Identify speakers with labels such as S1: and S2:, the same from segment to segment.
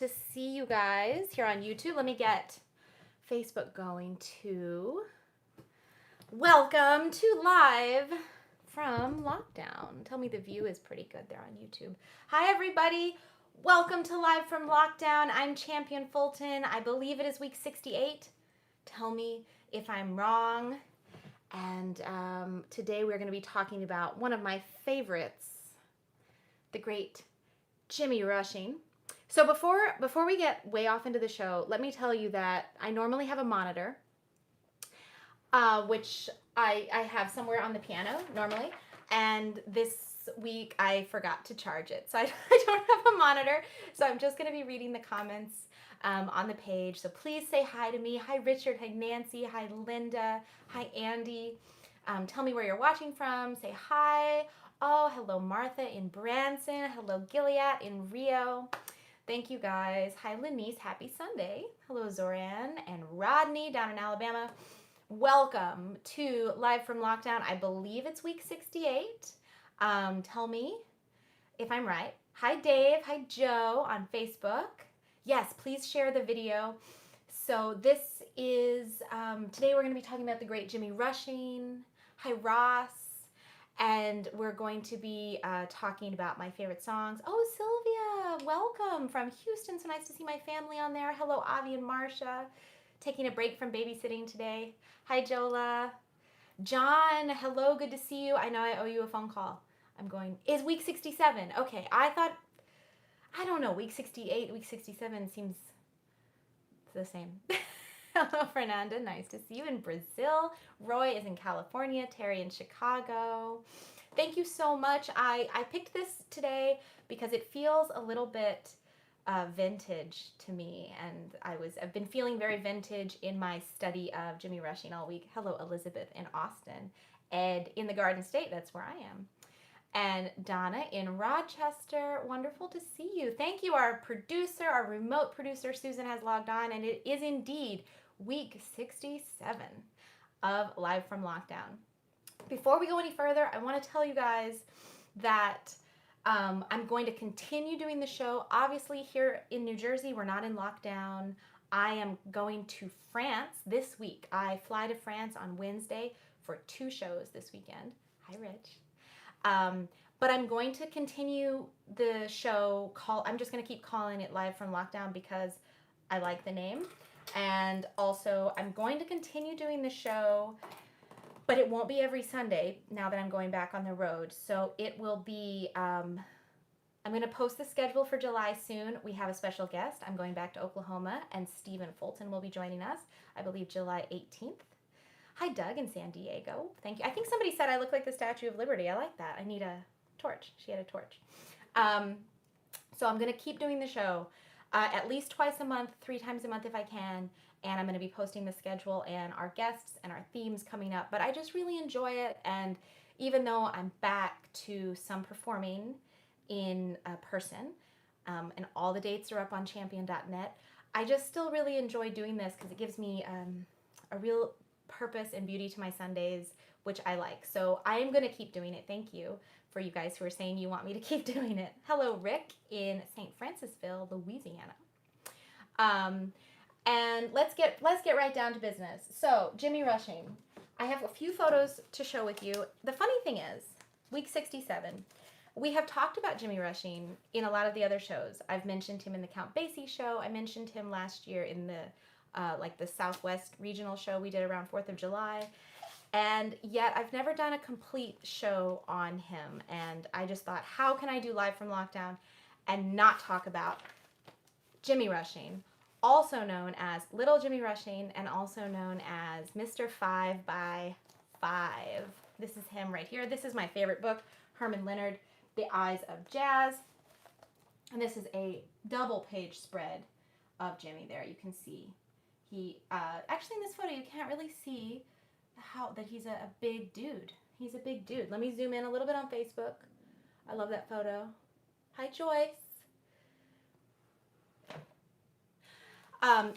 S1: To see you guys here on YouTube. Let me get Facebook going too. Welcome to Live from Lockdown. Tell me the view is pretty good there on YouTube. Hi, everybody. Welcome to Live from Lockdown. I'm Champian.fulton. I believe it is week 68. Tell me if I'm wrong. And today we're going to be talking about one of my favorites, the great Jimmy Rushing. So before we get way off into the show, let me tell you that I normally have a monitor, which I have somewhere on the piano normally, and this week I forgot to charge it, so I don't have a monitor. So I'm just going to be reading the comments on the page. So please say hi to me. Hi Richard. Hi Nancy. Hi Linda. Hi Andy. Tell me where you're watching from. Say hi. Oh, hello Martha in Branson. Hello Gilead in Rio. Thank you guys. Hi Lenice, happy Sunday. Hello Zoran and Rodney down in Alabama. Welcome to Live from Lockdown. I believe it's week 68. Tell me if I'm right. Hi Dave, hi Joe on Facebook. Yes, please share the video. So this is, today we're going to be talking about the great Jimmy Rushing. Hi Ross. And we're going to be talking about my favorite songs. Oh, Sylvia, welcome from Houston. So nice to see my family on there. Hello, Avi and Marcia. Taking a break from babysitting today. Hi, Jola. John, hello, good to see you. I know I owe you a phone call. Is week 67. Okay, I don't know, week 68, week 67 seems the same. Hello, Fernanda. Nice to see you in Brazil. Roy is in California. Terry in Chicago. Thank you so much. I picked this today because it feels a little bit vintage to me, and I've been feeling very vintage in my study of Jimmy Rushing all week. Hello, Elizabeth in Austin. Ed in the Garden State. That's where I am. And Donna in Rochester. Wonderful to see you. Thank you. Our producer, our remote producer, Susan, has logged on, and it is indeed week 67 of Live from Lockdown. Before we go any further, I want to tell you guys that I'm going to continue doing the show. Obviously, here in New Jersey, we're not in lockdown. I am going to France this week. I fly to France on Wednesday for 2 shows this weekend. Hi, Rich. But I'm going to continue the show. I'm just going to keep calling it Live from Lockdown because I like the name. And also, I'm going to continue doing the show, but it won't be every Sunday now that I'm going back on the road. So it will be, I'm going to post the schedule for July soon. We have a special guest. I'm going back to Oklahoma, and Fulton will be joining us, I believe July 18th. Hi, Doug in San Diego. Thank you. I think somebody said I look like the Statue of Liberty. I like that. I need a torch. She had a torch. So I'm going to keep doing the show. At least twice a month, 3 times a month if I can, and I'm going to be posting the schedule and our guests and our themes coming up. But I just really enjoy it, and even though I'm back to some performing in person, and all the dates are up on Champion.net, I just still really enjoy doing this because it gives me a real purpose and beauty to my Sundays, which I like. So I am going to keep doing it. Thank you for you guys who are saying you want me to keep doing it. Hello, Rick in St. Francisville, Louisiana. And let's get right down to business. So, Jimmy Rushing. I have a few photos to show with you. The funny thing is, week 67, we have talked about Jimmy Rushing in a lot of the other shows. I've mentioned him in the Count Basie show. I mentioned him last year in the Southwest regional show we did around 4th of July. And yet I've never done a complete show on him. And I just thought, how can I do Live from Lockdown and not talk about Jimmy Rushing, also known as Little Jimmy Rushing and also known as Mr. 5 by 5. This is him right here. This is my favorite book, Herman Leonard, The Eyes of Jazz. And this is a double page spread of Jimmy there. You can see he, actually in this photo you can't really see that he's a big dude. He's a big dude. Let me zoom in a little bit on Facebook. I love that photo. Hi, Joyce.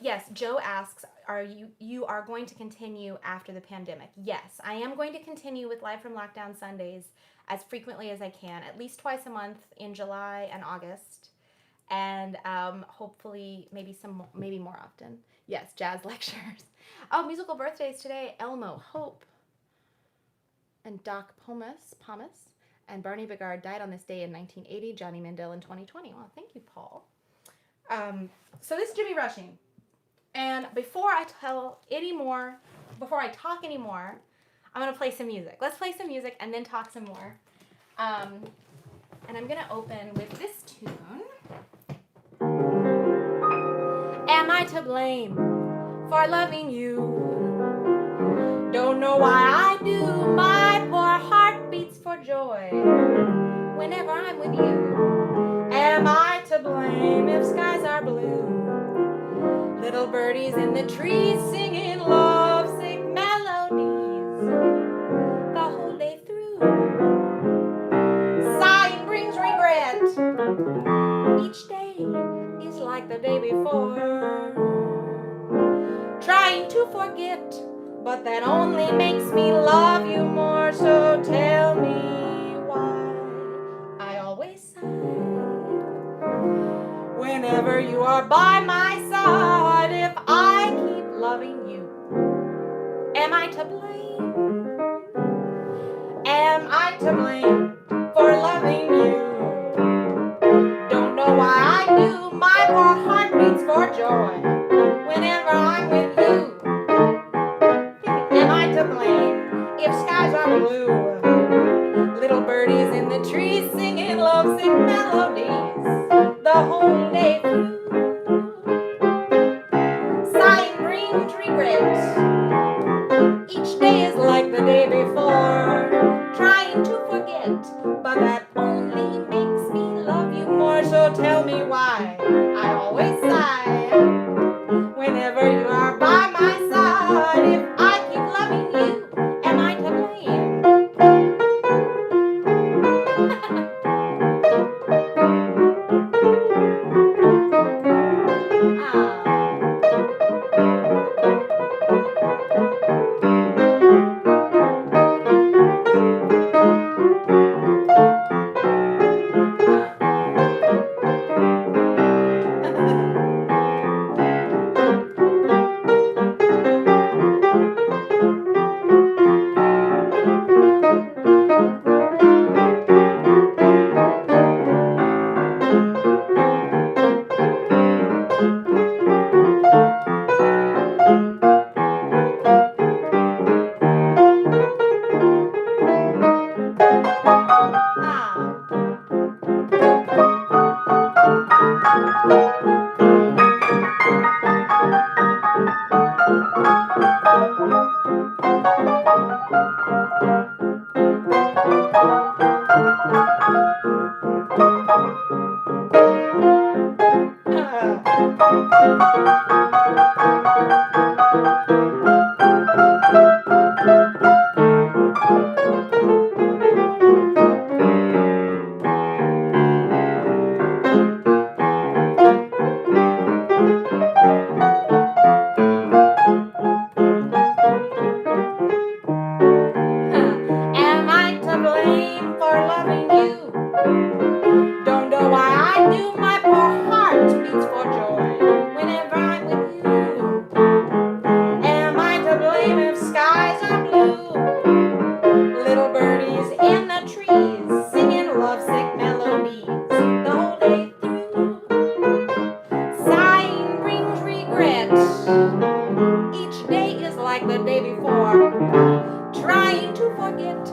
S1: Yes, Joe asks, you are going to continue after the pandemic? Yes, I am going to continue with Live from Lockdown Sundays as frequently as I can, at least twice a month in July and August. and hopefully maybe more often. Yes, jazz lectures. Oh, musical birthdays today. Elmo, Hope, and Doc Pomus, and Barney Bigard died on this day in 1980. Johnny Mandel in 2020. Well, thank you, Paul. So this is Jimmy Rushing. And before I talk anymore, I'm going to play some music. Let's play some music and then talk some more. And I'm going to open with this tune. Am I to blame for loving you? Don't know why I do. My poor heart beats for joy whenever I'm with you. Am I to blame if skies are blue? Little birdies in the trees singing lovesick melodies the whole day through. Sighing brings regret. Each day is like the day before. Trying to forget, but that only makes me love you more. So tell me why I always sigh whenever you are by my side. If I keep loving you, am I to blame? Am I to blame for loving you? Don't know why I do. My poor heart beats for joy whenever I'm with you. Am I to blame if skies are blue? Little birdies in the trees singing lovesick melodies the whole day through. Sighing brings regret. Each day is like the day before. Trying to forget, but that only makes me love you more. So tell me why I always sigh whenever you are by my side. If I keep loving you, am I to blame? Am I to blame for loving you? Don't know why I do. My poor heart beats for joy whenever I'm with you. Am I to blame if skies are blue? Little birdies in the trees singing lovesick melodies the whole day through. Sighing brings regret. Each day is like the day before. Trying to forget,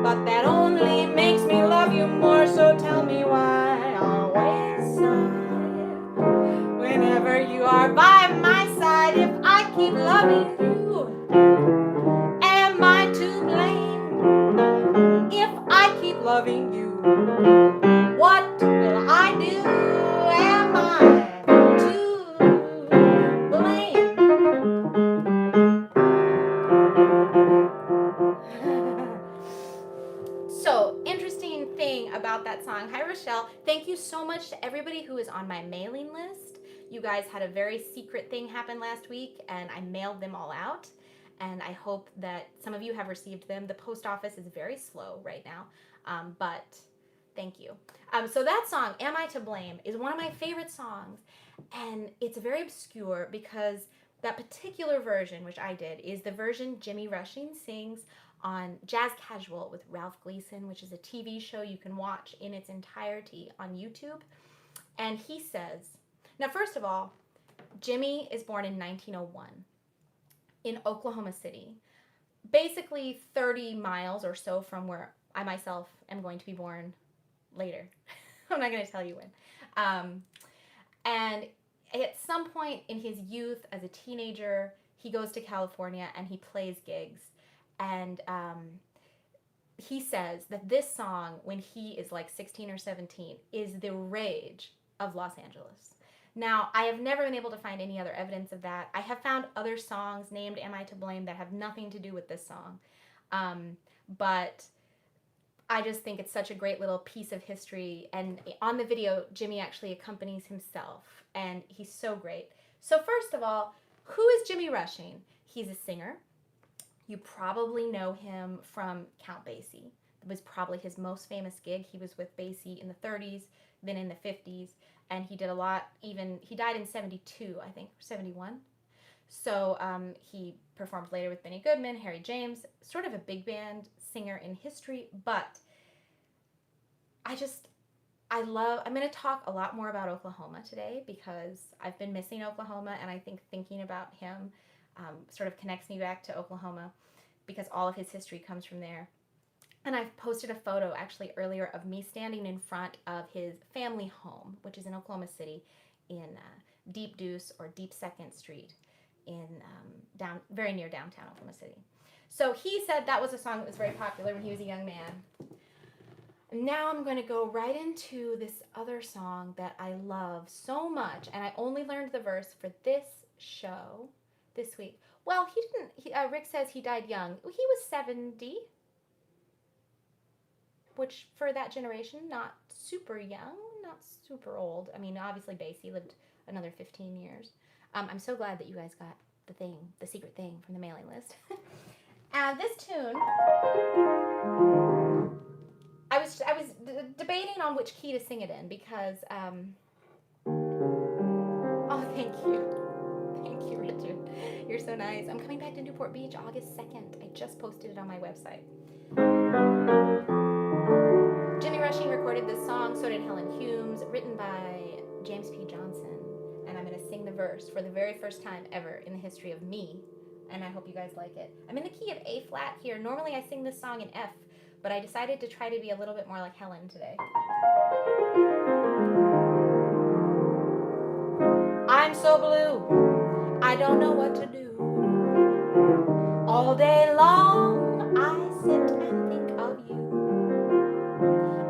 S1: but that only makes me love you more. So tell me why I always sigh whenever you are by my side. If I keep loving you, am I to blame? If I keep loving you, what will I do? Am I to blame? So, interesting thing about that song. Hi, Rochelle. Thank you so much to everybody who is on my mailing list. You guys had a very secret thing happen last week, and I mailed them all out. And I hope that some of you have received them. The post office is very slow right now, but Thank you. So that song, Am I to Blame, is one of my favorite songs. And it's very obscure because that particular version, which I did, is the version Jimmy Rushing sings on Jazz Casual with Ralph Gleason, which is a TV show you can watch in its entirety on YouTube. And he says, now, first of all, Jimmy is born in 1901 in Oklahoma City, basically 30 miles or so from where I myself am going to be born later. I'm not going to tell you when. And at some point in his youth, as a teenager, he goes to California and he plays gigs. And he says that this song, when he is like 16 or 17, is the rage of Los Angeles. Now, I have never been able to find any other evidence of that. I have found other songs named Am I to Blame that have nothing to do with this song. But I just think it's such a great little piece of history. And on the video, Jimmy actually accompanies himself. And he's so great. So first of all, who is Jimmy Rushing? He's a singer. You probably know him from Count Basie. It was probably his most famous gig. He was with Basie in the 30s, then in the 50s. And he did a lot, he died in 72, I think, 71. So he performed later with Benny Goodman, Harry James, sort of a big band singer in history. But I'm going to talk a lot more about Oklahoma today because I've been missing Oklahoma, and I think thinking about him sort of connects me back to Oklahoma because all of his history comes from there. And I've posted a photo actually earlier of me standing in front of his family home, which is in Oklahoma City in Deep Deuce or Deep 2nd Street in very near downtown Oklahoma City. So he said that was a song that was very popular when he was a young man. Now I'm going to go right into this other song that I love so much, and I only learned the verse for this show this week. Well, Rick says he died young. He was 70. Which for that generation, not super young, not super old. I mean, obviously Basie lived another 15 years. I'm so glad that you guys got the secret thing from the mailing list. This tune, I was debating on which key to sing it in because, oh, thank you, Richard. You're so nice. I'm coming back to Newport Beach August 2nd. I just posted it on my website. Jimmy Rushing recorded this song, so did Helen Humes, written by James P. Johnson. And I'm going to sing the verse for the very first time ever in the history of me. And I hope you guys like it. I'm in the key of A flat here. Normally I sing this song in F, but I decided to try to be a little bit more like Helen today. I'm so blue, I don't know what to do. All day long I sit and think of you.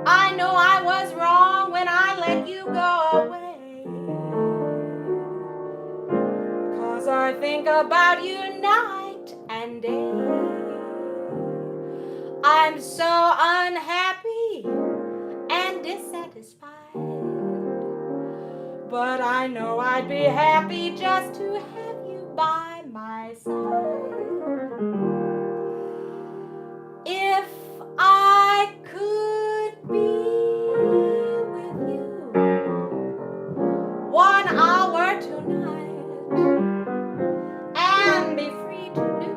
S1: I know I was wrong when I let you go away, 'cause I think about you night and day. I'm so unhappy and dissatisfied, but I know I'd be happy just to have you by my side. If I could be with you 1 hour tonight and be free to do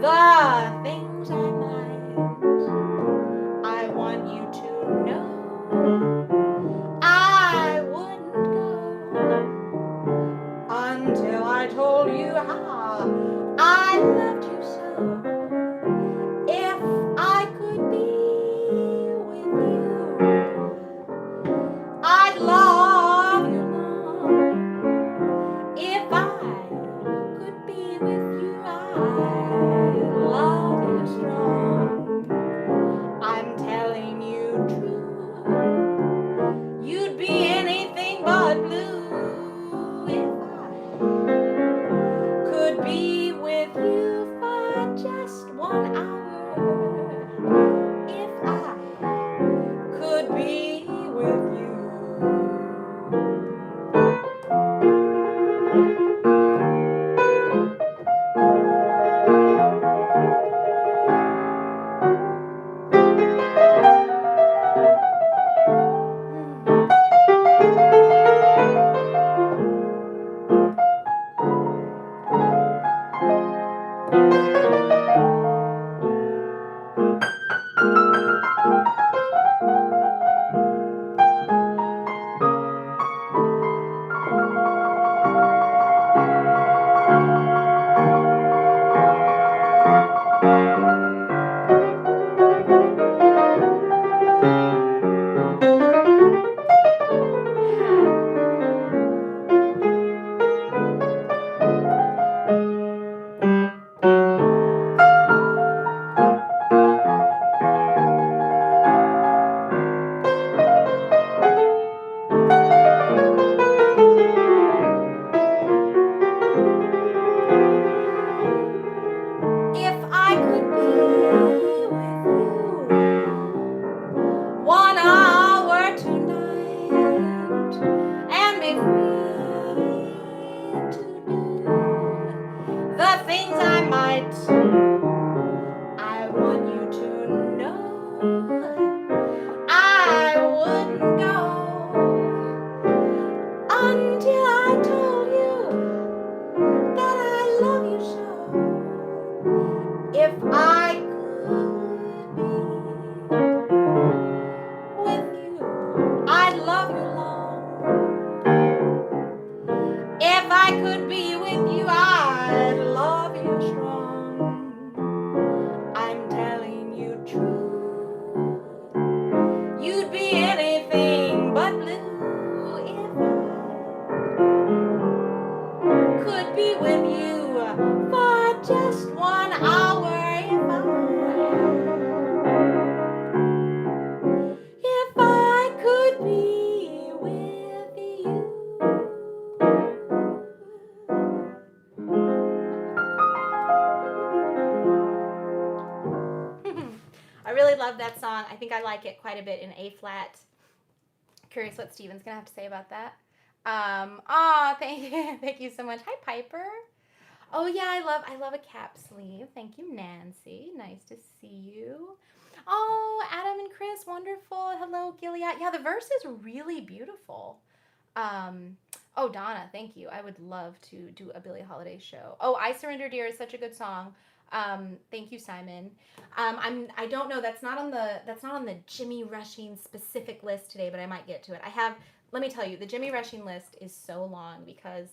S1: the things I might, I want you to know I wouldn't go until I told you how I loved you so. If I could be with you, I'd love you long. If I could be with you, I'd love you strong. I'm telling you true, you'd be anything but blue if I could be with you for just could be with you, I'd love you strong. I'm telling you true. You'd be anything but blue if I could be with you for just 1 hour. If I could be with you. I really love that song. I think I like it quite a bit in A flat. Curious what Steven's gonna have to say about that. Thank you so much. Hi, Piper. Oh yeah, I love a cap sleeve. Thank you, Nancy. Nice to see you. Oh, Adam and Chris, wonderful. Hello, Gilead. Yeah, the verse is really beautiful. Oh, Donna, thank you. I would love to do a Billie Holiday show. Oh, I Surrender Dear is such a good song. Thank you, Simon. I don't know. That's not on the Jimmy Rushing specific list today, but I might get to it. Let me tell you, the Jimmy Rushing list is so long because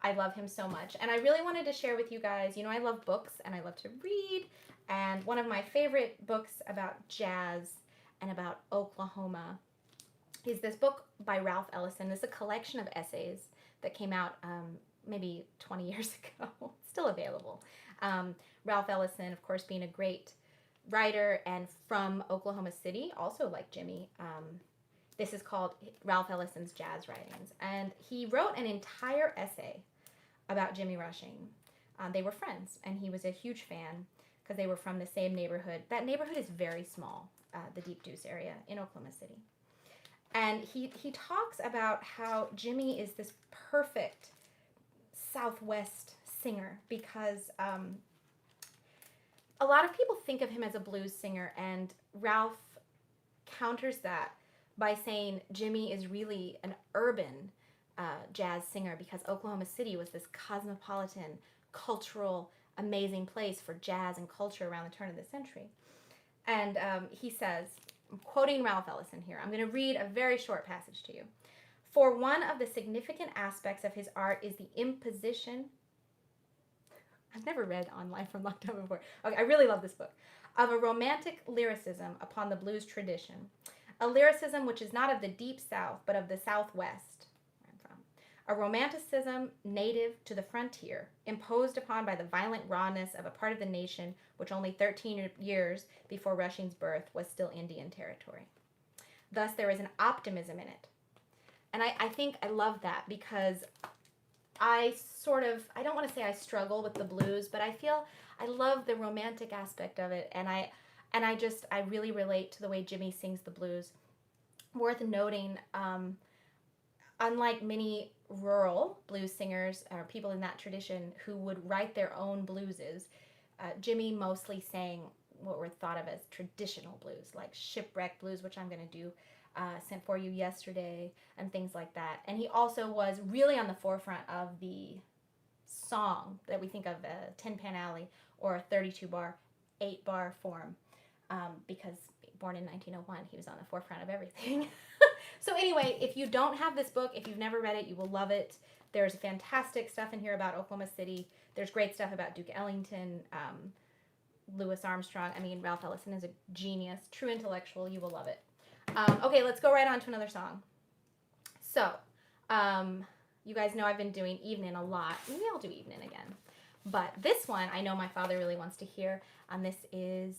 S1: I love him so much. And I really wanted to share with you guys, I love books and I love to read. And one of my favorite books about jazz and about Oklahoma is this book by Ralph Ellison. This is a collection of essays that came out maybe 20 years ago. Still available. Ralph Ellison, of course, being a great writer and from Oklahoma City, also like Jimmy. This is called Ralph Ellison's Jazz Writings. And he wrote an entire essay about Jimmy Rushing. They were friends, and he was a huge fan because they were from the same neighborhood. That neighborhood is very small, the Deep Deuce area in Oklahoma City. And he talks about how Jimmy is this perfect Southwest singer because a lot of people think of him as a blues singer, and Ralph counters that by saying Jimmy is really an urban jazz singer because Oklahoma City was this cosmopolitan, cultural, amazing place for jazz and culture around the turn of the century. And he says, I'm quoting Ralph Ellison here. I'm going to read a very short passage to you. For one of the significant aspects of his art is the imposition. I've never read On Life from Lockdown before. Okay, I really love this book. Of a romantic lyricism upon the blues tradition. A lyricism which is not of the Deep South, but of the Southwest, where I'm from. A romanticism native to the frontier, imposed upon by the violent rawness of a part of the nation which only 13 years before Rushing's birth was still Indian territory. Thus there is an optimism in it. And I think I love that because I don't want to say I struggle with the blues, but I feel I love the romantic aspect of it, and I really relate to the way Jimmy sings the blues. Worth noting, unlike many rural blues singers or people in that tradition who would write their own blueses, Jimmy mostly sang what were thought of as traditional blues, like Shipwreck blues, which I'm going to do, Sent For You Yesterday, and things like that. And he also was really on the forefront of the song that we think of, 10-Pan Alley, or a 32-bar, 8-bar form, because born in 1901, he was on the forefront of everything. So anyway, if you don't have this book, if you've never read it, you will love it. There's fantastic stuff in here about Oklahoma City. There's great stuff about Duke Ellington, Louis Armstrong. I mean, Ralph Ellison is a genius, true intellectual. You will love it. Okay, let's go right on to another song. So, you guys know I've been doing Evening a lot. Maybe I'll do Evening again. But this one, I know my father really wants to hear, and this is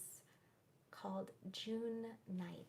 S1: called June Night.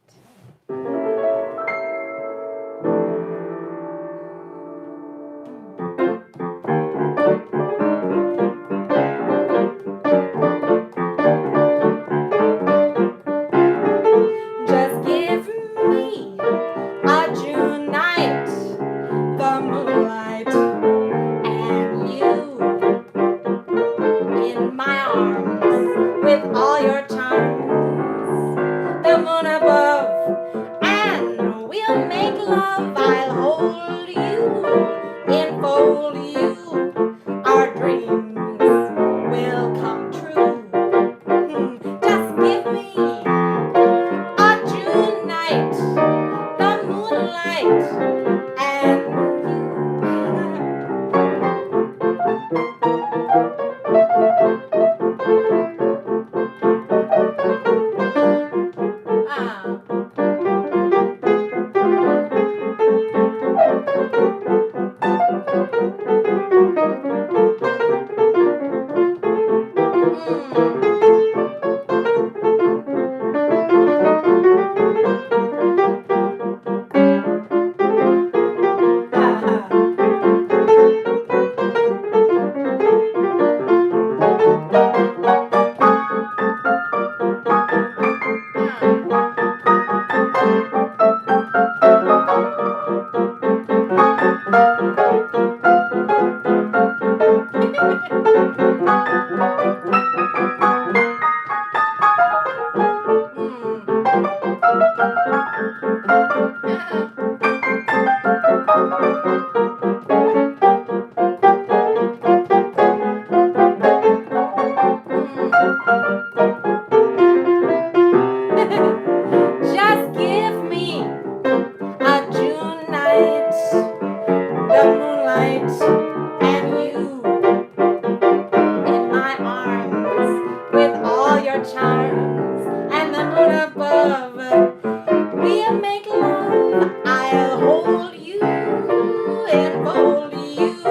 S1: blindfold you.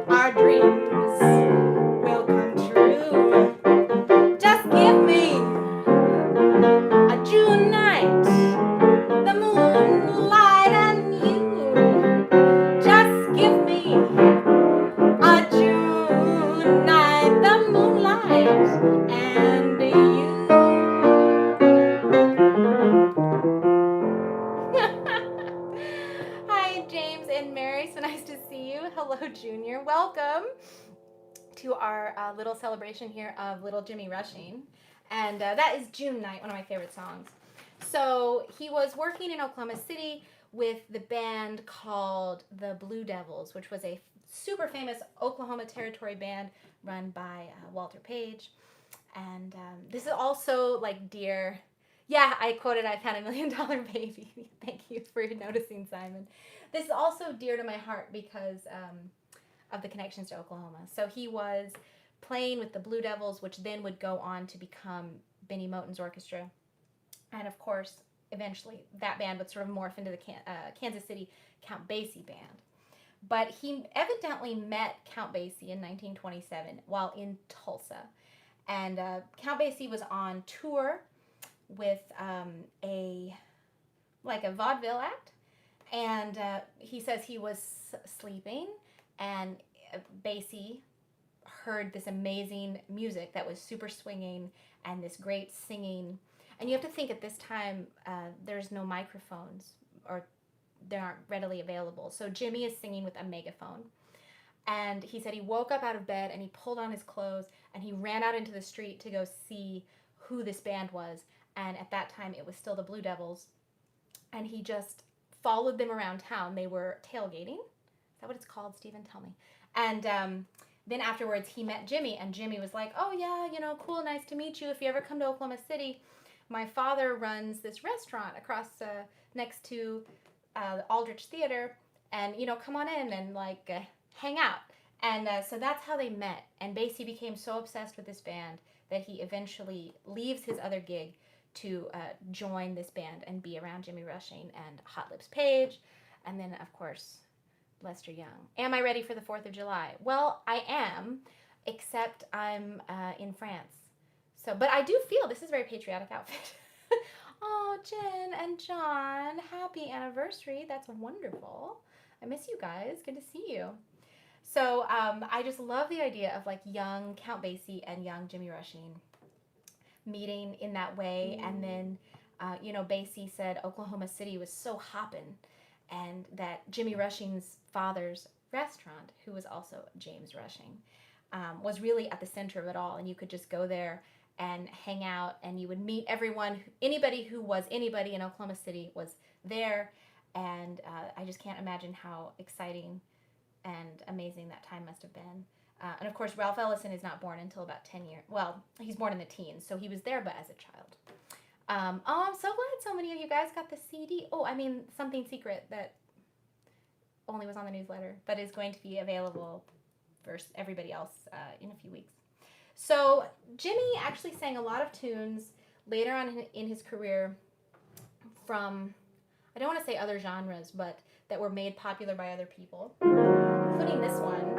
S1: Our dreams will come true. Just give me a June night, the moonlight and you. Just give me a June night, the moonlight and you. Hi, James and Mary. So nice to see you. Hello, Junior. Welcome to our little celebration here of little Jimmy Rushing. And that is June Night, one of my favorite songs. So he was working in Oklahoma City with the band called the Blue Devils, which was a super famous Oklahoma Territory band run by Walter Page. And this is also like dear. Yeah, I quoted, I found $1 million baby. Thank you for noticing, Simon. This is also dear to my heart because of the connections to Oklahoma. So he was playing with the Blue Devils, which then would go on to become Benny Moten's orchestra. And of course, eventually, that band would sort of morph into the Kansas City Count Basie band. But he evidently met Count Basie in 1927 while in Tulsa. And Count Basie was on tour with a vaudeville act. And he says he was sleeping, and Basie heard this amazing music that was super swinging and this great singing. And you have to think at this time, there's no microphones, or they aren't readily available. So Jimmy is singing with a megaphone. And he said he woke up out of bed and he pulled on his clothes and he ran out into the street to go see who this band was. And at that time, it was still the Blue Devils. And he just followed them around town. They were tailgating. Is that what it's called, Stephen? Tell me. And then afterwards, he met Jimmy. And Jimmy was like, oh, yeah, cool, nice to meet you. If you ever come to Oklahoma City, my father runs this restaurant across next to the Aldrich Theater. And, come on in and, hang out. And so that's how they met. And Basie became so obsessed with this band that he eventually leaves his other gig to join this band and be around Jimmy Rushing and Hot Lips Page, and then, of course, Lester Young. Am I ready for the 4th of July? Well, I am, except I'm in France. But I do feel this is a very patriotic outfit. Oh, Jen and John, happy anniversary. That's wonderful. I miss you guys. Good to see you. So I just love the idea of young Count Basie and young Jimmy Rushing meeting in that way. And then, Basie said Oklahoma City was so hoppin', and that Jimmy Rushing's father's restaurant, who was also James Rushing, was really at the center of it all. And you could just go there and hang out, and you would meet everyone. Anybody who was anybody in Oklahoma City was there. And I just can't imagine how exciting and amazing that time must have been. And of course, Ralph Ellison is not born until about 10 years. Well, he's born in the teens, so he was there, but as a child. I'm so glad so many of you guys got the CD. Oh, I mean, something secret that only was on the newsletter, but is going to be available for everybody else in a few weeks. So Jimmy actually sang a lot of tunes later on in his career from, I don't want to say other genres, but that were made popular by other people, including this one,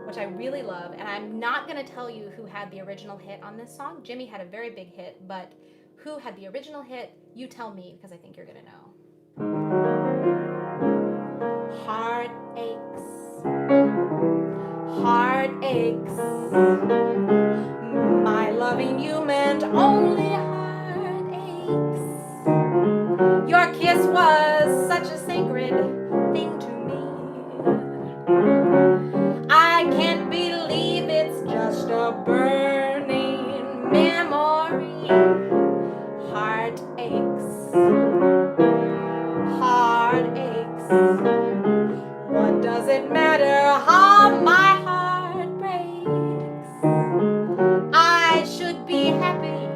S1: which I really love. And I'm not going to tell you who had the original hit on this song. Jimmy had a very big hit, but who had the original hit, you tell me, because I think you're going to know. Heartaches, heartaches, my loving you meant only heartaches. Your kiss was such a sacred thing to me. I can't believe it's just a burning memory. Heartaches, heartaches. What does it matter how my heart breaks? I should be happy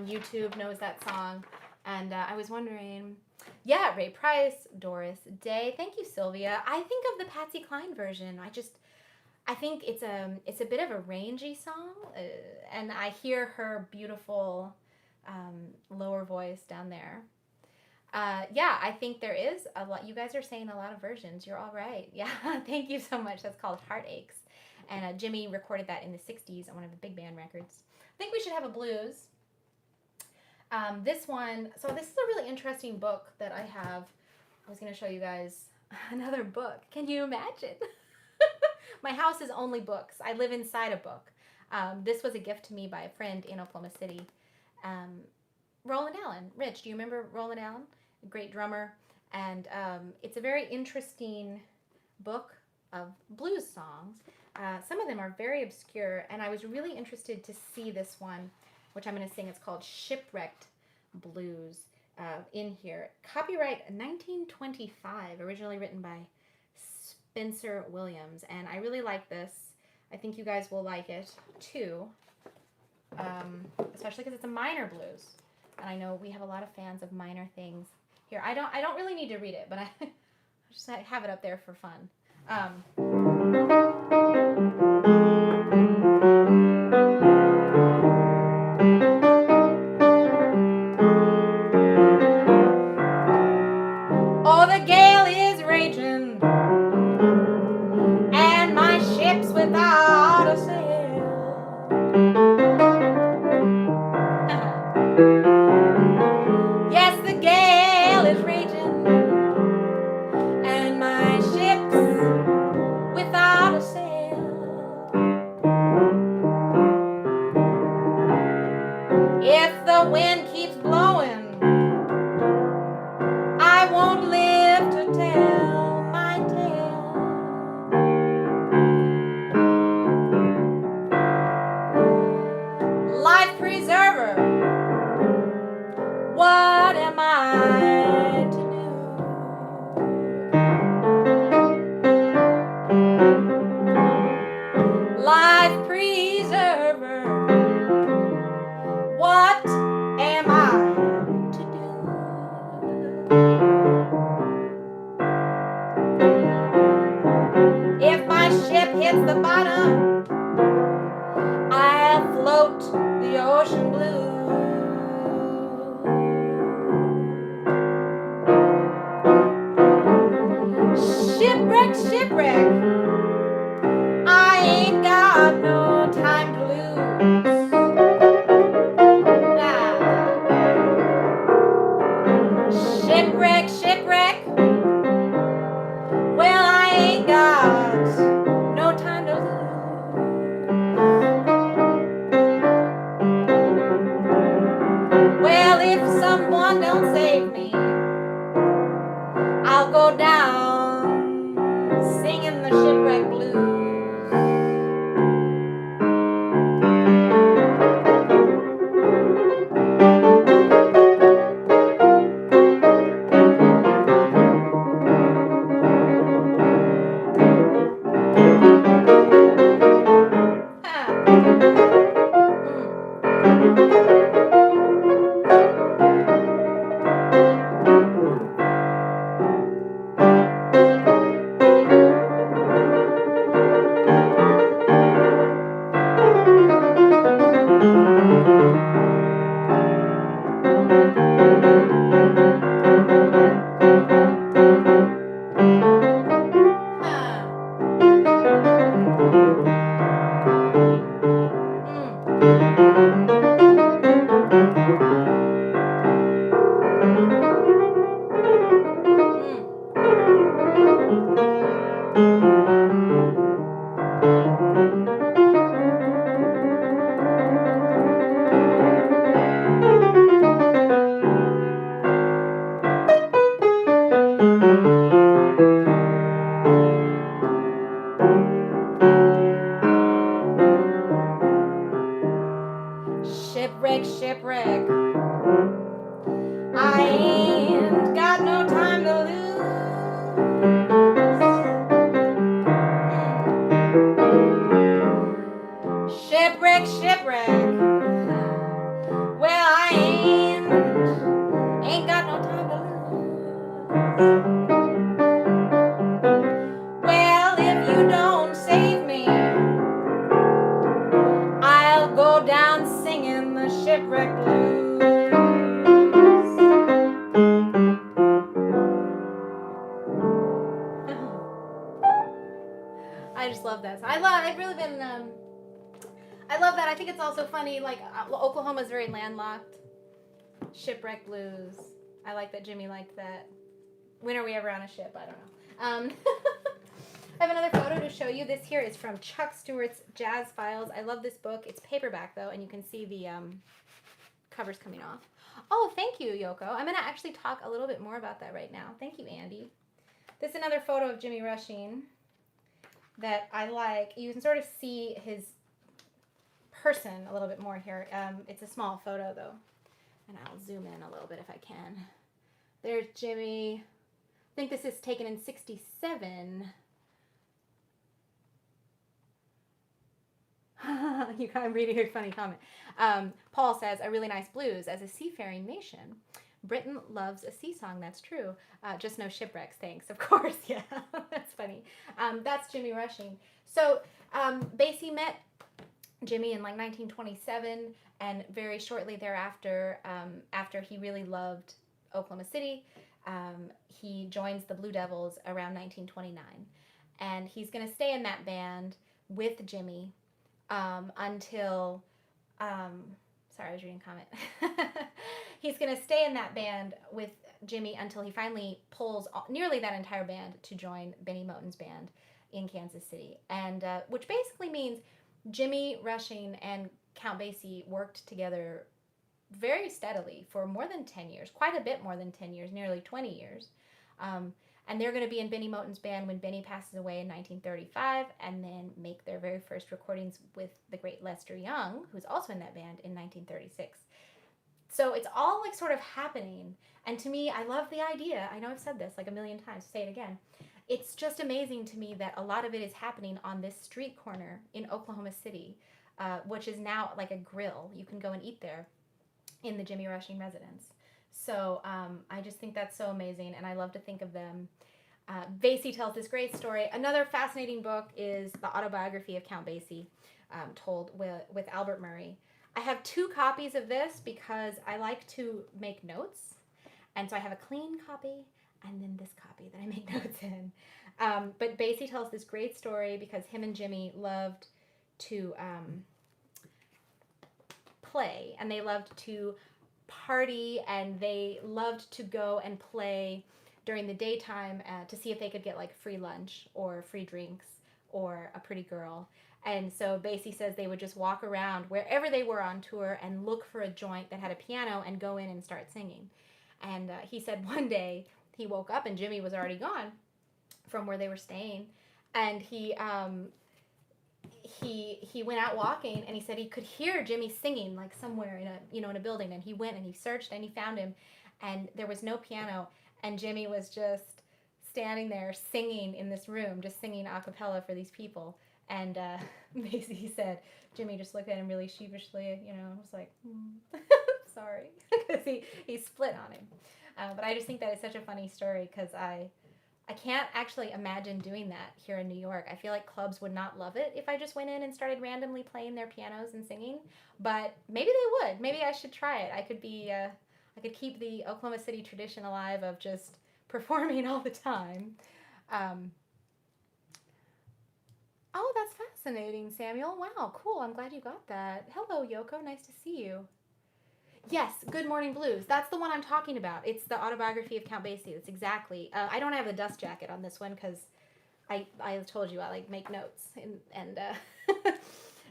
S1: on YouTube knows that song. And I was wondering, yeah, Ray Price, Doris Day. Thank you, Sylvia. I think of the Patsy Cline version. I think it's a bit of a rangy song, and I hear her beautiful lower voice down there. Yeah, I think there is a lot. You guys are saying a lot of versions. You're all right. Yeah, thank you so much. That's called Heartaches. And Jimmy recorded that in the 60s on one of the big band records. I think we should have a blues. This one, so this is a really interesting book that I have. I was going to show you guys another book. Can you imagine? My house is only books. I live inside a book. This was a gift to me by a friend in Oklahoma City. Roland Allen. Rich, do you remember Roland Allen? A great drummer. And it's a very interesting book of blues songs. Some of them are very obscure, and I was really interested to see this one, which I'm going to sing. It's called Shipwrecked Blues in here. Copyright 1925, originally written by Spencer Williams, and I really like this. I think you guys will like it too, especially because it's a minor blues, and I know we have a lot of fans of minor things here. I don't really need to read it, but I just have it up there for fun. Oh, the gale is raging, and my ship's without a sail. Yes, the gale is raging, and my ship's without a sail. If the wind keeps blowing, I won't live to tell my tale. Life preserver, what am I to do? Life preserver, what am I to do? If my ship hits the bottom, I'll float the ocean blue. Shipwreck, shipwreck, I ain't got no time to lose. Shipwreck, shipwreck, well, I ain't got no time to lose. Well, if someone don't save me, I'll go down singing the shipwreck blues. Shipwreck, shipwreck, I ain't got no time to lose. Shipwreck, shipwreck, well, I love that. I think it's also funny, like, Oklahoma's very landlocked. Shipwreck blues. I like that Jimmy liked that. When are we ever on a ship? I don't know. I have another photo to show you. This here is from Chuck Stewart's Jazz Files. I love this book. It's paperback, though, and you can see the covers coming off. Oh, thank you, Yoko. I'm going to actually talk a little bit more about that right now. Thank you, Andy. This is another photo of Jimmy rushing that I like. You can sort of see his person a little bit more here. It's a small photo, though, and I'll zoom in a little bit if I can. There's Jimmy. I think this is taken in '67. I'm reading a funny comment. Paul says, a really nice blues. As a seafaring nation, Britain loves a sea song. That's true. Just no shipwrecks, thanks. Of course, yeah. That's funny. That's Jimmy rushing. So Basie met Jimmy in like 1927, and very shortly thereafter, after he really loved Oklahoma City, he joins the Blue Devils around 1929. And he's going to stay in that band with Jimmy until, sorry, I was reading a comment. He's going to stay in that band with Jimmy until he finally pulls nearly that entire band to join Benny Moten's band in Kansas City. And which basically means Jimmy Rushing and Count Basie worked together very steadily for more than 10 years, quite a bit more than 10 years, nearly 20 years. And they're going to be in Benny Moten's band when Benny passes away in 1935, and then make their very first recordings with the great Lester Young, who's also in that band, in 1936. So it's all like sort of happening. And to me, I love the idea. I know I've said this like a million times, say it again. It's just amazing to me that a lot of it is happening on this street corner in Oklahoma City, which is now like a grill. You can go and eat there in the Jimmy Rushing residence. So I just think that's so amazing, and I love to think of them. Basie tells this great story. Another fascinating book is the autobiography of Count Basie, told with Albert Murray. I have 2 copies of this because I like to make notes, and so I have a clean copy and then this copy that I make notes in. But Basie tells this great story because him and Jimmy loved to play, and they loved to party, and they loved to go and play during the daytime to see if they could get like free lunch or free drinks or a pretty girl. And so Basie says they would just walk around wherever they were on tour and look for a joint that had a piano and go in and start singing. And he said one day he woke up and Jimmy was already gone from where they were staying, and he went out walking, and he said he could hear Jimmy singing like somewhere in a building, and he went and he searched and he found him, and there was no piano, and Jimmy was just standing there singing in this room, just singing a cappella for these people. And Basie said Jimmy just looked at him really sheepishly, was like, sorry, because he split on him. But I just think that it's such a funny story because I can't actually imagine doing that here in New York. I feel like clubs would not love it if I just went in and started randomly playing their pianos and singing. But maybe they would. Maybe I should try it. I could keep the Oklahoma City tradition alive of just performing all the time. Oh, that's fascinating, Samuel. Wow, cool. I'm glad you got that. Hello, Yoko. Nice to see you. Yes, Good Morning Blues. That's the one I'm talking about. It's the autobiography of Count Basie. That's exactly. I don't have the dust jacket on this one because I told you I like make notes and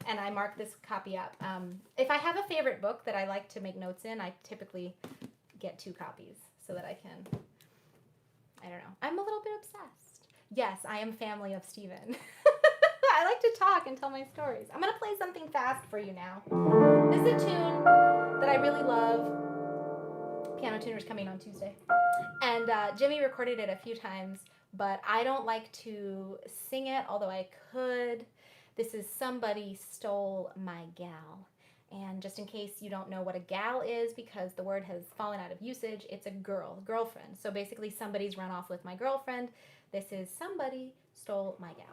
S1: and I mark this copy up. If I have a favorite book that I like to make notes in, I typically get 2 copies so that I can. I don't know. I'm a little bit obsessed. Yes, I am family of Stephen. I like to talk and tell my stories. I'm going to play something fast for you now. This is a tune that I really love. Piano Tuner's coming on Tuesday. And Jimmy recorded it a few times, but I don't like to sing it, although I could. This is Somebody Stole My Gal. And just in case you don't know what a gal is, because the word has fallen out of usage, it's a girlfriend. So basically somebody's run off with my girlfriend. This is Somebody Stole My Gal.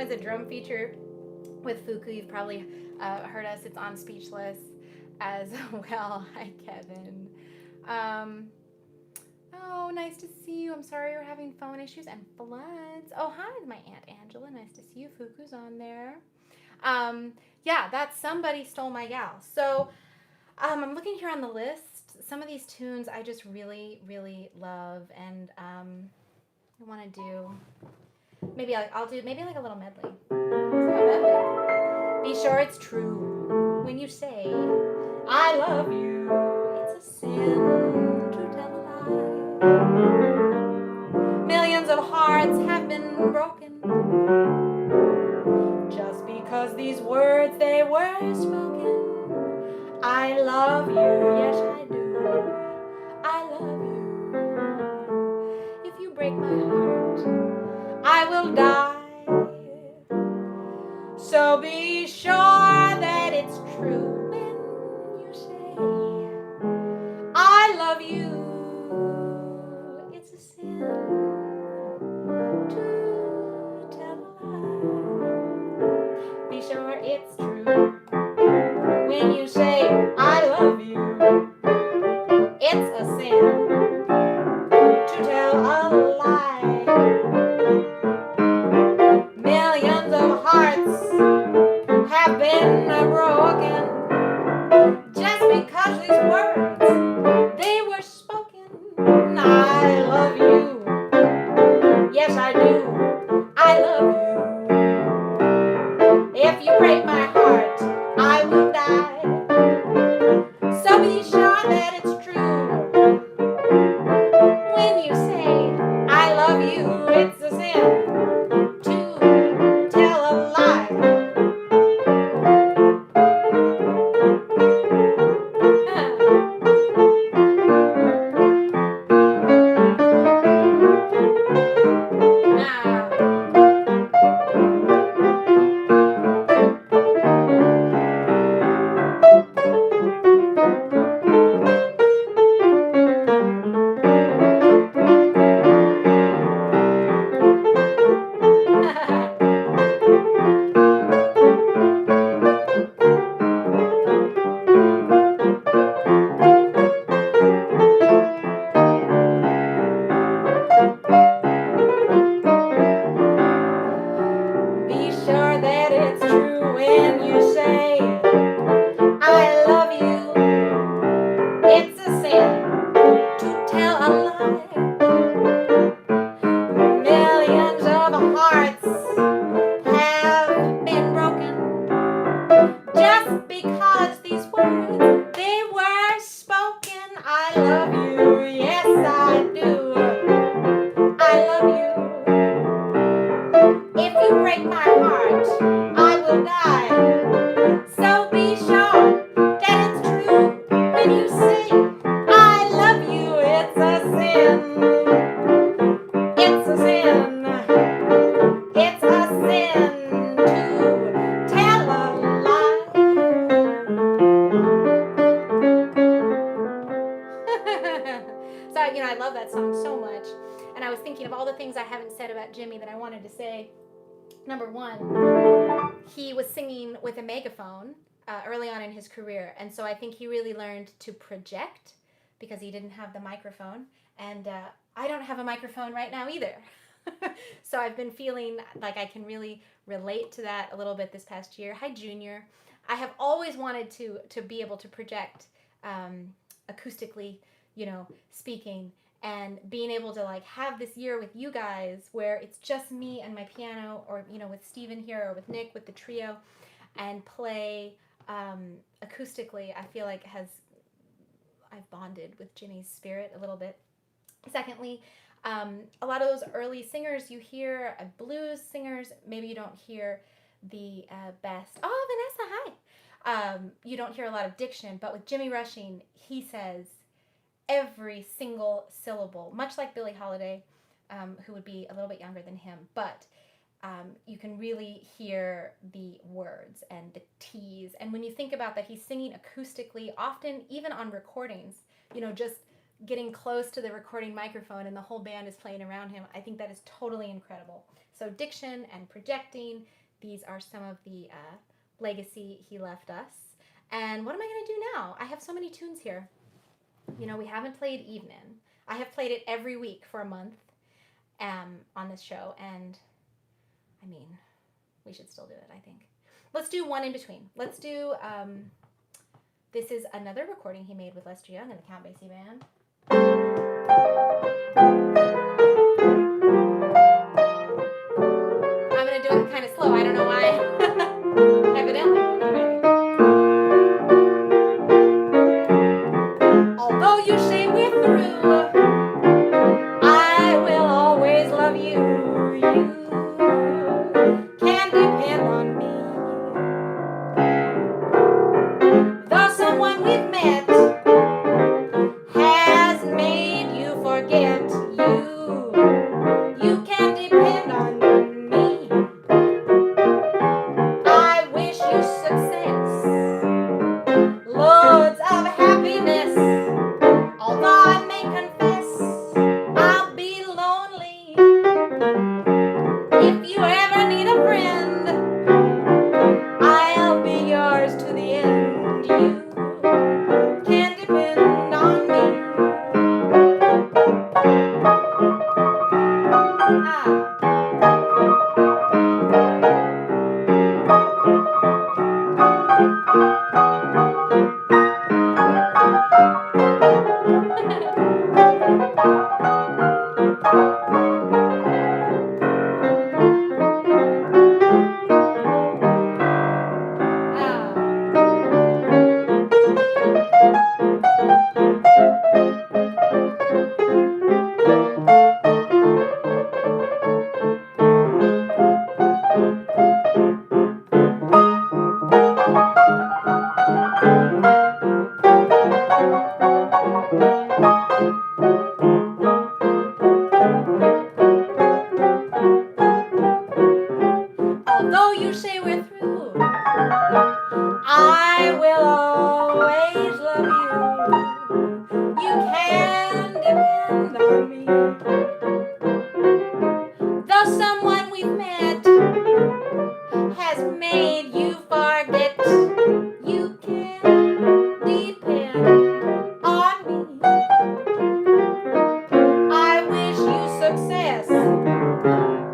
S1: has a drum feature with Fuku. You've probably heard us. It's on Speechless as well. Hi, Kevin. Oh, nice to see you. I'm sorry you're having phone issues and floods. Oh, hi, my Aunt Angela. Nice to see you. Fuku's on there. Yeah, that's Somebody Stole My Gal. So I'm looking here on the list. Some of these tunes I just really, really love, and I want to do. Maybe I'll do maybe like a little medley. Be sure it's true when you say I love you. It's a sin to tell a lie. Millions of hearts have been broken just because these words they were spoken. I love you, yes I do. I love you. If you break my heart, I will die. So be sure that it's true when you say I love you. It's a sin to tell a lie. Be sure it's true when you say I love you. It's a sin to tell a lie. Millions of hearts have been broken just because these words they were spoken. I love you. Yes, I do. I love you. If you break my heart, I will die. So be sure that it's true when you say I love you. It's a sin to tell a lie. Be sure that it's true when you say I love you. It's a sin to tell a lie. Millions of hearts have been broken just because these words they were spoken. I love you, yes I do. I love you. If you break my heart, I will die. So be sure that it's true when you say I love you. It's a sin. It's a sin. It's a sin to tell a lie. So, I love that song so much. And I was thinking of all the things I haven't said about Jimmy that I wanted to say. Number one, he was singing with a megaphone early on in his career. And so I think he really learned to project because he didn't have the microphone. And I don't have a microphone right now either. So I've been feeling like I can really relate to that a little bit this past year. Hi, Junior. I have always wanted to be able to project acoustically, speaking, and being able to have this year with you guys where it's just me and my piano, or with Steven here, or with Nick with the trio, and play acoustically. I feel like I've bonded with Jimmy's spirit a little bit. Secondly, a lot of those early singers you hear, blues singers, maybe you don't hear the best. Oh, Vanessa, hi. You don't hear a lot of diction, but with Jimmy Rushing, he says every single syllable, much like Billie Holiday, who would be a little bit younger than him, but you can really hear the words and the T's. And when you think about that, he's singing acoustically, often even on recordings, just getting close to the recording microphone and the whole band is playing around him. I think that is totally incredible. So diction and projecting, these are some of the legacy he left us. And what am I going to do now? I have so many tunes here. You know, we haven't played Evening. I have played it every week for a month on this show. And, I mean, we should still do it, I think. Let's do one in between. Let's do, this is another recording he made with Lester Young and the Count Basie Band. I'm going to do it kind of slow. I don't know why. Evidently. Although you say we're through, I will always love you. You can depend on me. Though someone we've met has made you forget, you can depend on me. I wish you success, loads of happiness. Although I may confess I'll be lonely. If you ever need a friend, I'll be yours to the end. You can depend on me. Although you say we're through, I will always love you. You can depend on me. Though someone we've met has made you forget, you can depend on me. I wish you success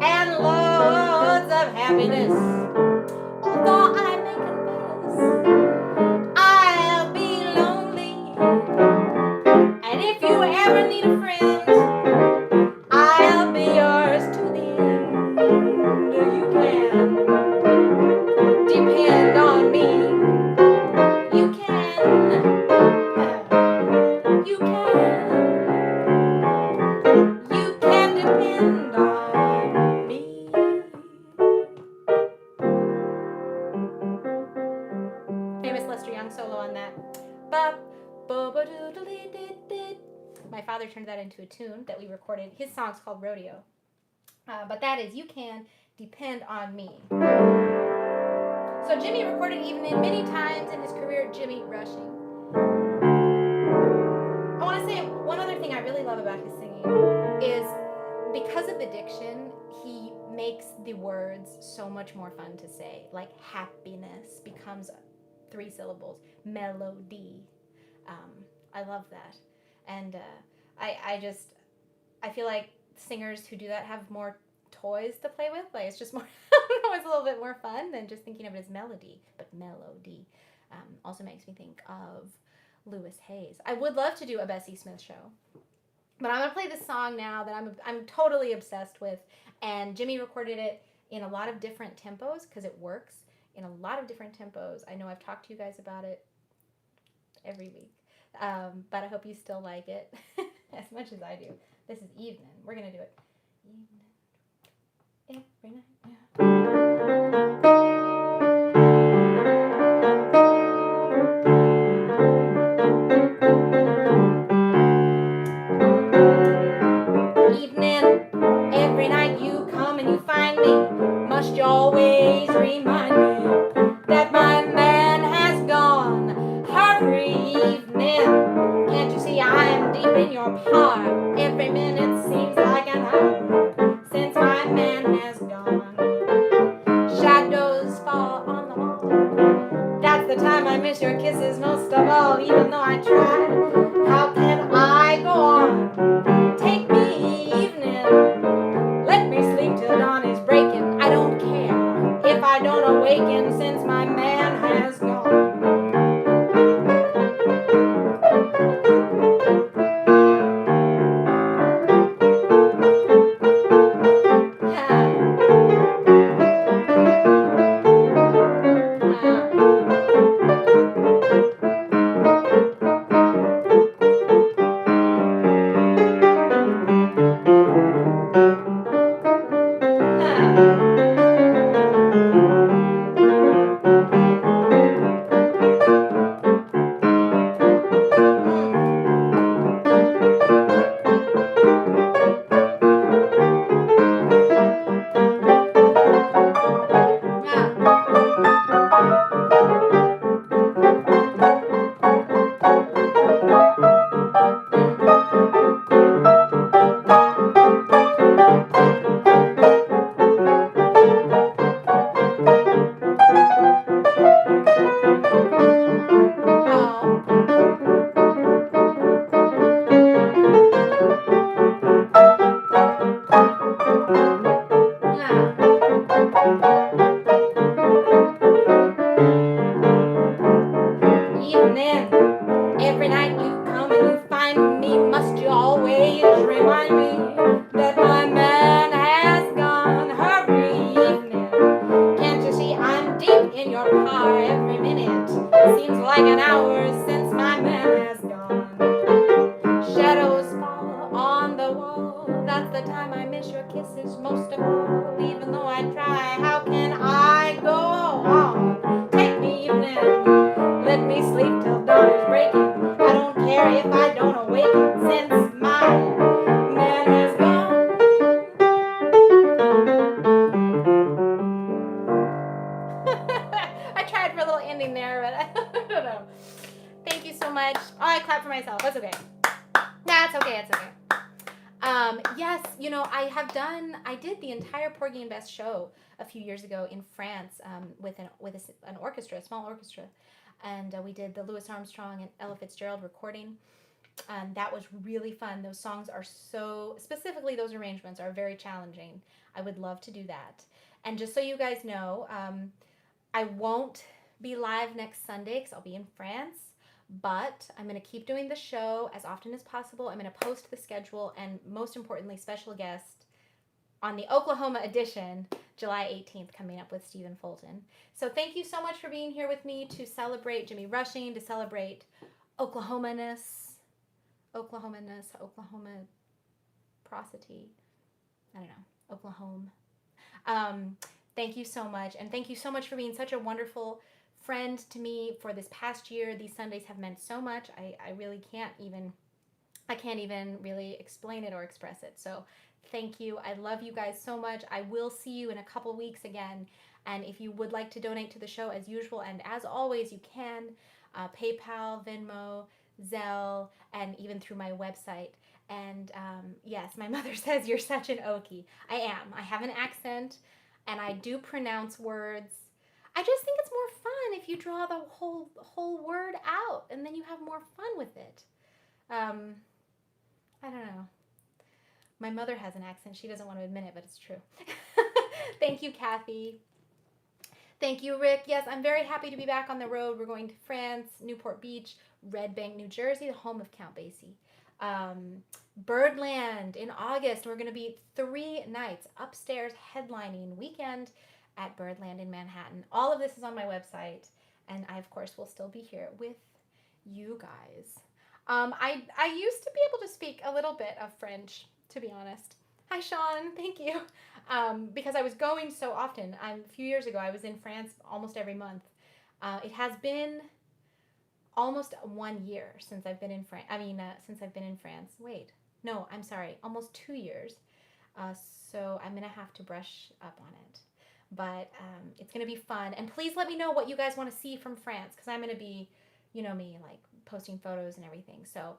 S1: and loads of happiness. Although I may confess I'll be lonely. And if you ever need a friend, I'll be yours to the end. You can depend on me. You can. You can depend on me. Famous Lester Young solo on that. My father turned that into a tune that we recorded. His song's called Rodeo. But that is You Can Depend on Me. So Jimmy recorded Evening many times in his career. Jimmy Rushing. I want to say one other thing I really love about his singing is because of the diction, he makes the words so much more fun to say. Like happiness becomes 3 syllables. Melody. I love that. And I feel like singers who do that have more toys to play with. Like it's just more, I don't know, it's a little bit more fun than just thinking of it as melody. But melody also makes me think of Louis Hayes. I would love to do a Bessie Smith show. But I'm going to play this song now that I'm totally obsessed with. And Jimmy recorded it in a lot of different tempos because it works in a lot of different tempos. I know I've talked to you guys about it every week. But I hope you still like it as much as I do. This is Evening. We're going to do it. Evening. Every night. Evening. Every night you come and you find me. Must you always remind me that my man has gone. Hurry, Evening. Can't you see I'm deep in your power? Every minute seems like an hour since my man has gone. Shadow the time I miss your kisses most of all, even though I try. How can I go on? Take me evening. Let me sleep till dawn is breaking. I don't care if I don't awaken since my man has gone. I did the entire Porgy and Bess show a few years ago in France with an orchestra, a small orchestra, and we did the Louis Armstrong and Ella Fitzgerald recording. That was really fun. Those songs are so, specifically those arrangements are very challenging. I would love to do that. And just so you guys know, I won't be live next Sunday because I'll be in France. But I'm going to keep doing the show as often as possible. I'm going to post the schedule and, most importantly, special guest on the Oklahoma edition, July 18th, coming up with Fulton. So thank you so much for being here with me to celebrate Jimmy Rushing, to celebrate Oklahomaness, Oklahoma prosody. I don't know, Oklahoma. Thank you so much. And thank you so much for being such a wonderful friend to me for this past year. These Sundays have meant so much. I really can't even really explain it or express it. So thank you. I love you guys so much. I will see you in a couple weeks again. And if you would like to donate to the show as usual, and as always, you can PayPal, Venmo, Zelle, and even through my website. And yes, my mother says you're such an Okie. I am. I have an accent, and I do pronounce words. I just think it's more fun if you draw the whole word out, and then you have more fun with it. I don't know. My mother has an accent. She doesn't want to admit it, but it's true. Thank you, Kathy. Thank you, Rick. Yes, I'm very happy to be back on the road. We're going to France, Newport Beach, Red Bank, New Jersey, the home of Count Basie. Birdland in August. We're going to be 3 nights upstairs headlining weekend at Birdland in Manhattan. All of this is on my website, and I, of course, will still be here with you guys. I used to be able to speak a little bit of French, to be honest. Hi, Sean. Thank you. Because I was going so often. A few years ago, I was in France almost every month. It has been almost 1 year since I've been in France. Since I've been in France. Wait. No, I'm sorry. Almost 2 years. So I'm going to have to brush up on it. But it's going to be fun. And please let me know what you guys want to see from France, because I'm going to be, you know me, like posting photos and everything. So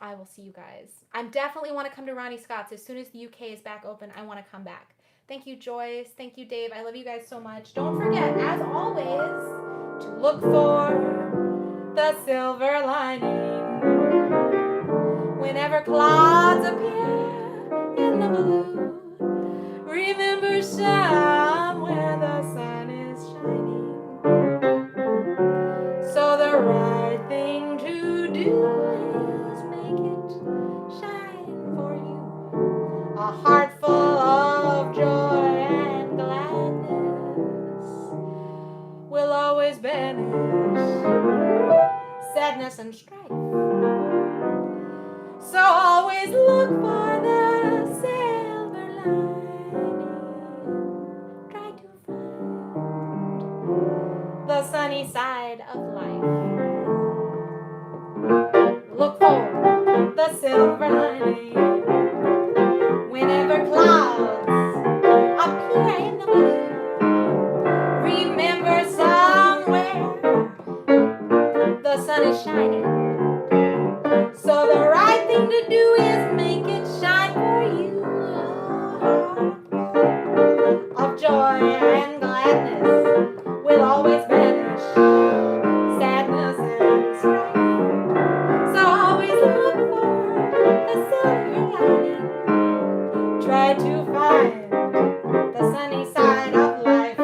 S1: I will see you guys. I definitely want to come to Ronnie Scott's. As soon as the UK is back open, I want to come back. Thank you, Joyce. Thank you, Dave. I love you guys so much. Don't forget, as always, to look for the silver lining. Whenever clouds appear in the blue, remember somewhere the sun is shining. So the right thing to do is make it shine for you. A heart full of joy and gladness will always banish sadness and strife. So always look for the silver lining. Try to find the sunny side of life. Look for the silver lining. Whenever clouds appear in the blue, remember somewhere the sun is shining. So the right thing to do is make it shine for you. Of joy and gladness will always vanish sadness and strife. So always look for the silver lining. Try to find the sunny side of life.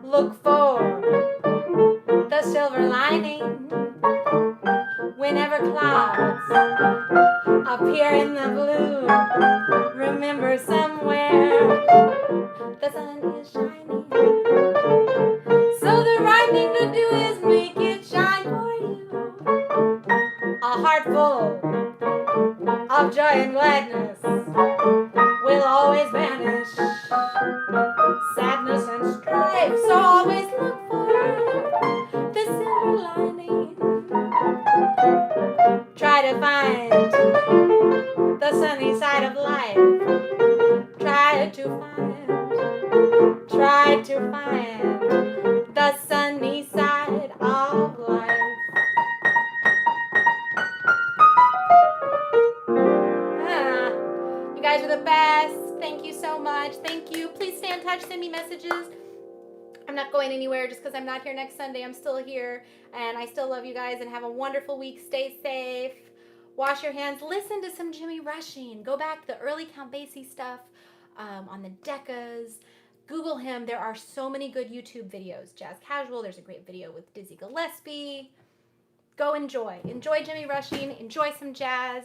S1: Look for the silver lining. Whenever clouds appear in the blue, remember somewhere the sun is shining. So the right thing to do is make it shine for you. A heart full of joy and gladness will always vanish sadness and strife. So always look for the silver lining. Try to find the sunny side of life. Try to find the sunny side of life. You guys are the best. Thank you so much. Thank you. Please stay in touch. Send me messages. I'm not going anywhere just because I'm not here next Sunday. I'm still here, and I still love you guys, and have a wonderful week. Stay safe. Wash your hands. Listen to some Jimmy Rushing. Go back to the early Count Basie stuff on the Decas. Google him. There are so many good YouTube videos. Jazz Casual. There's a great video with Dizzy Gillespie. Go enjoy. Enjoy Jimmy Rushing. Enjoy some jazz.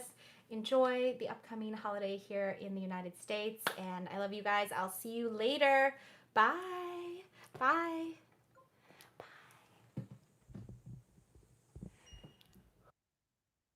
S1: Enjoy the upcoming holiday here in the United States. And I love you guys. I'll see you later. Bye. Bye.